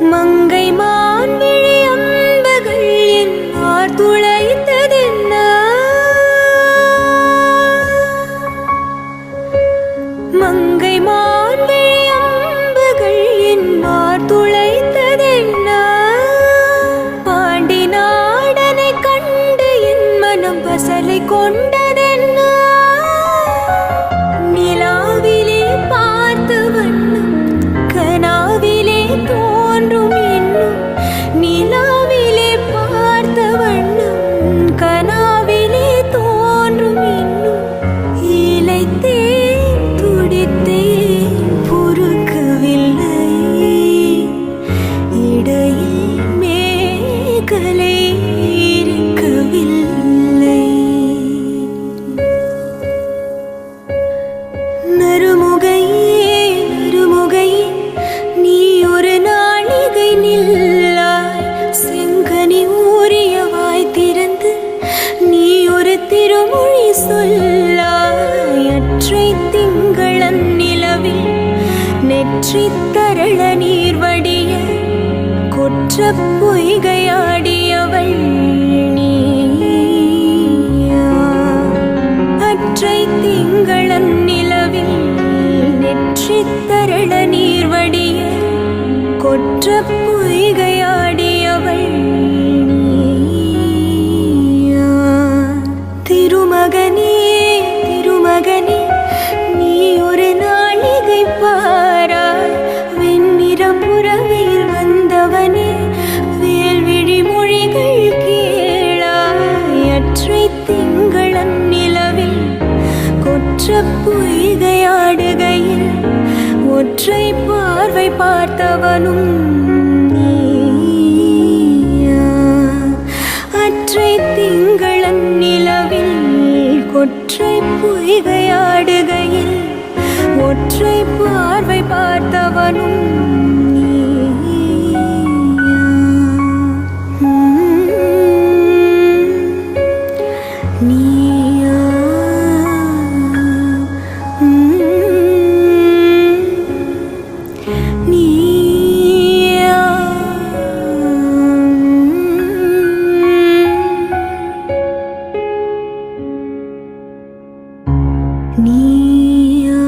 மங்கை மான் விழி அம்புகள் என் மார் துளைத்ததென்ன? மங்கை மான் விழி அம்புகள் என் மார் துளைத்ததென்ன? பாண்டி நாடனை கண்டு என் மனம் பசலை கொண்டதென்ன? நிலாவிலே பார்த்த வண்ணம் கனாவிலே தோன்றும் இன்னும். நிலாவிலே பார்த்த வண்ணம் கனாவிலே தோன்றும் இன்னும். இளைத்தேன் துடித்தேன் பொறுக்கவில்லை. இடையில் மேகலை இருக்கவில்லை. நறுமுகையே நறுமுகையே நீ ஒரு நாளிகை நில்லாய். செங்கனி ஊறிய வாய் திறந்து நீ ஒரு திருமொழி சொல்லாய். அற்றை திங்களன் நிலவில் நெற்றி தரள நீர் வடிய கொற்ற பொய்கையாடியவள் நீயா? அற்றை திங்களன் நிலவில் நெற்றி தரள நீர் வடிய கொற்ற பொய்கையாடியவள் நீயா? திருமகனே திருமகனே நீ ஒரு நாளிகை பாராய். வெண்ணிறம் புறவையில் வந்தவனே வேல்விழி மொழிகள் கேளாய். அற்றை திங்களன் நிலவில் கொற்ற பொய்கையாடுகையில் ஒற்றை பார்வை பார்த்தவனும் நீயா? அற்றை திங்களன் நிலவில் கொற்றை பொய்கையாடுகையில் ஒற்றை பார்வை பார்த்தவனும் நீயா? நீயா? நீயா? நீயா?